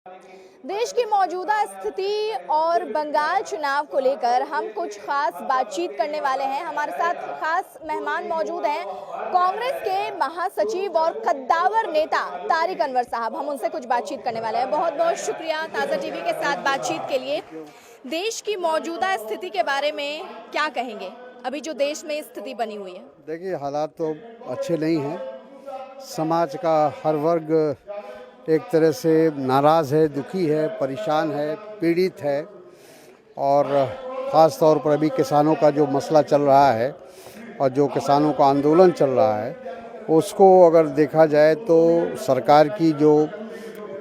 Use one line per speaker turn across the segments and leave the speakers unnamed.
देश की मौजूदा स्थिति और बंगाल चुनाव को लेकर हम कुछ खास बातचीत करने वाले हैं। हमारे साथ खास मेहमान मौजूद हैं, कांग्रेस के महासचिव और कद्दावर नेता तारिक अनवर साहब। हम उनसे कुछ बातचीत करने वाले हैं। बहुत बहुत शुक्रिया ताज़ा टीवी के साथ बातचीत के लिए। देश की मौजूदा स्थिति के बारे में क्या कहेंगे, अभी जो देश में स्थिति बनी हुई है?
देखिए, हालात तो अच्छे नहीं हैं। समाज का हर वर्ग एक तरह से नाराज़ है, दुखी है, परेशान है, पीड़ित है। और ख़ास तौर पर अभी किसानों का जो मसला चल रहा है और जो किसानों का आंदोलन चल रहा है, उसको अगर देखा जाए तो सरकार की जो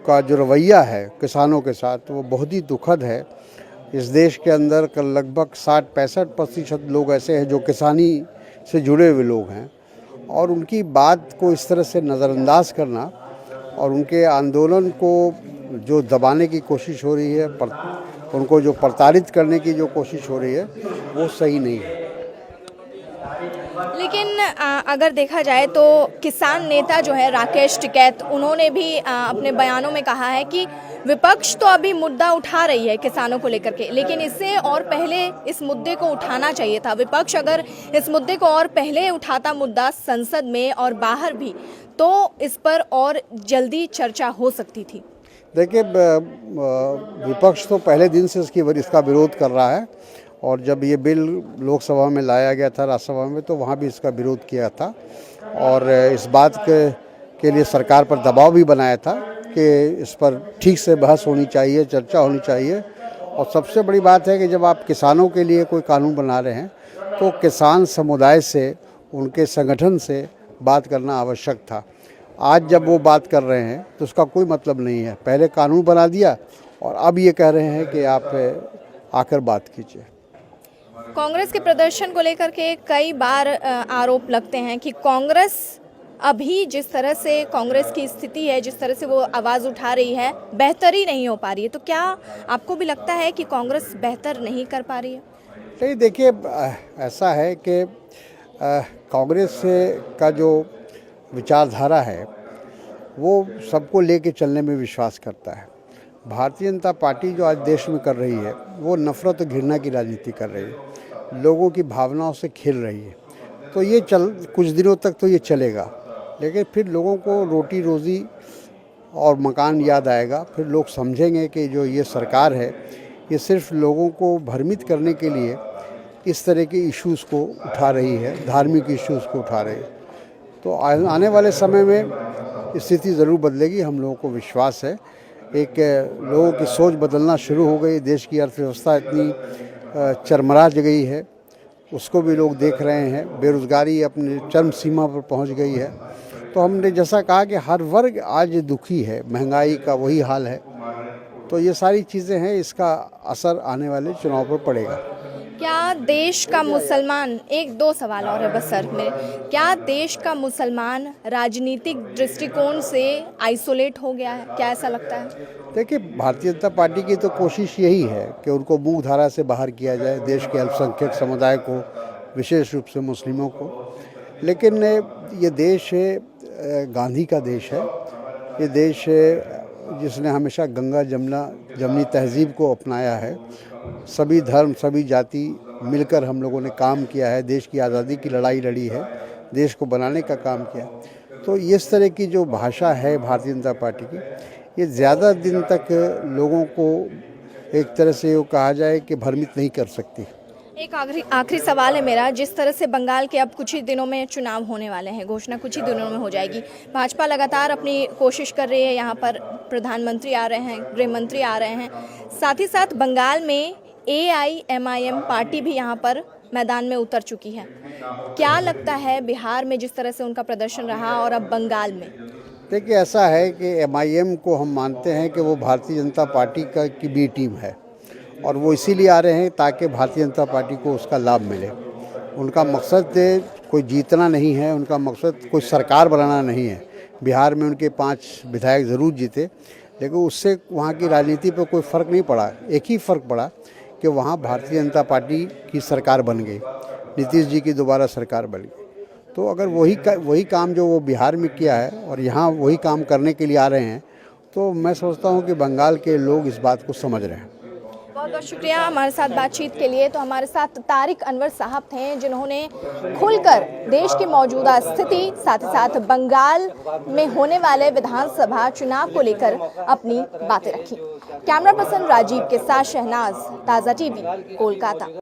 रवैया है किसानों के साथ, वो बहुत ही दुखद है। इस देश के अंदर लगभग 60-65% लोग ऐसे हैं जो किसानी से जुड़े हुए लोग हैं, और उनकी बात को इस तरह से नज़रअंदाज करना और उनके आंदोलन को जो दबाने की कोशिश हो रही है, उनको जो प्रताड़ित करने की जो कोशिश हो रही है, वो सही नहीं है।
लेकिन अगर देखा जाए तो किसान नेता जो है राकेश टिकैत, उन्होंने भी अपने बयानों में कहा है कि विपक्ष तो अभी मुद्दा उठा रही है किसानों को लेकर के, लेकिन इससे और पहले इस मुद्दे को उठाना चाहिए था। विपक्ष अगर इस मुद्दे को और पहले उठाता मुद्दा संसद में और बाहर भी, तो इस पर और जल्दी चर्चा हो सकती थी।
देखिए, विपक्ष तो पहले दिन से इसका विरोध कर रहा है, और जब ये बिल लोकसभा में लाया गया था, राज्यसभा में, तो वहाँ भी इसका विरोध किया था और इस बात के लिए सरकार पर दबाव भी बनाया था कि इस पर ठीक से बहस होनी चाहिए, चर्चा होनी चाहिए। और सबसे बड़ी बात है कि जब आप किसानों के लिए कोई कानून बना रहे हैं तो किसान समुदाय से, उनके संगठन से बात करना आवश्यक था। आज जब वो बात कर रहे हैं तो उसका कोई मतलब नहीं है। पहले कानून बना दिया और अब ये कह रहे हैं कि आप आकर बात कीजिए।
कांग्रेस के प्रदर्शन को लेकर के कई बार आरोप लगते हैं कि कांग्रेस अभी जिस तरह से कांग्रेस की स्थिति है, जिस तरह से वो आवाज़ उठा रही है, बेहतर ही नहीं हो पा रही है। तो क्या आपको भी लगता है कि कांग्रेस बेहतर नहीं कर पा रही है?
नहीं, देखिए, ऐसा है कि कांग्रेस का जो विचारधारा है वो सबको लेके चलने में विश्वास करता है। भारतीय जनता पार्टी जो आज देश में कर रही है, वो नफ़रत और घृणा की राजनीति कर रही है, लोगों की भावनाओं से खेल रही है। तो ये कुछ दिनों तक तो ये चलेगा, लेकिन फिर लोगों को रोटी रोज़ी और मकान याद आएगा। फिर लोग समझेंगे कि जो ये सरकार है, ये सिर्फ लोगों को भ्रमित करने के लिए इस तरह के इश्यूज़ को उठा रही है, धार्मिक इश्यूज़ को उठा रही है। तो आने वाले समय में स्थिति ज़रूर बदलेगी, हम लोगों को विश्वास है। एक लोगों की सोच बदलना शुरू हो गई। देश की अर्थव्यवस्था इतनी चरमरा गई है, उसको भी लोग देख रहे हैं। बेरोज़गारी अपने चरम सीमा पर पहुंच गई है। तो हमने जैसा कहा कि हर वर्ग आज दुखी है, महंगाई का वही हाल है। तो ये सारी चीज़ें हैं, इसका असर आने वाले चुनाव पर पड़ेगा।
क्या देश का मुसलमान, एक दो सवाल और है बस सर में, क्या देश का मुसलमान राजनीतिक दृष्टिकोण से आइसोलेट हो गया है? क्या ऐसा लगता है?
देखिए, भारतीय जनता पार्टी की तो कोशिश यही है कि उनको मुख्य धारा से बाहर किया जाए, देश के अल्पसंख्यक समुदाय को, विशेष रूप से मुस्लिमों को। लेकिन ये देश गांधी का देश है। ये देश जिसने हमेशा गंगा जमनी तहजीब को अपनाया है। सभी धर्म, सभी जाति मिलकर हम लोगों ने काम किया है, देश की आज़ादी की लड़ाई लड़ी है, देश को बनाने का काम किया। तो इस तरह की जो भाषा है भारतीय जनता पार्टी की, ये ज़्यादा दिन तक लोगों को एक तरह से वो कहा जाए कि भ्रमित नहीं कर सकती।
एक आखिरी सवाल है मेरा। जिस तरह से बंगाल के अब कुछ ही दिनों में चुनाव होने वाले हैं, घोषणा कुछ ही दिनों में हो जाएगी, भाजपा लगातार अपनी कोशिश कर रही है। यहाँ पर प्रधानमंत्री आ रहे हैं, गृह मंत्री आ रहे हैं, साथ ही साथ बंगाल में AIMIM पार्टी भी यहाँ पर मैदान में उतर चुकी है। क्या लगता है बिहार में जिस तरह से उनका प्रदर्शन रहा और अब बंगाल में?
देखिए, ऐसा है कि MIM को हम मानते हैं कि वो भारतीय जनता पार्टी की बी टीम है, और वो इसीलिए आ रहे हैं ताकि भारतीय जनता पार्टी को उसका लाभ मिले। उनका मकसद कोई जीतना नहीं है, उनका मकसद कोई सरकार बनाना नहीं है। बिहार में उनके 5 विधायक ज़रूर जीते, लेकिन उससे वहाँ की राजनीति पर कोई फ़र्क नहीं पड़ा। एक ही फ़र्क पड़ा कि वहाँ भारतीय जनता पार्टी की सरकार बन गई, नीतीश जी की दोबारा सरकार बन गई। तो अगर वही काम जो वो बिहार में किया है और यहाँ वही काम करने के लिए आ रहे हैं, तो मैं सोचता हूँ कि बंगाल के लोग इस बात को समझ रहे हैं।
बहुत बहुत शुक्रिया हमारे साथ बातचीत के लिए। तो हमारे साथ तारिक अनवर साहब थे, जिन्होंने खुलकर देश की मौजूदा स्थिति, साथ ही साथ बंगाल में होने वाले विधानसभा चुनाव को लेकर अपनी बातें रखी। कैमरा पर्सन राजीव के साथ शहनाज, ताज़ा टीवी, कोलकाता।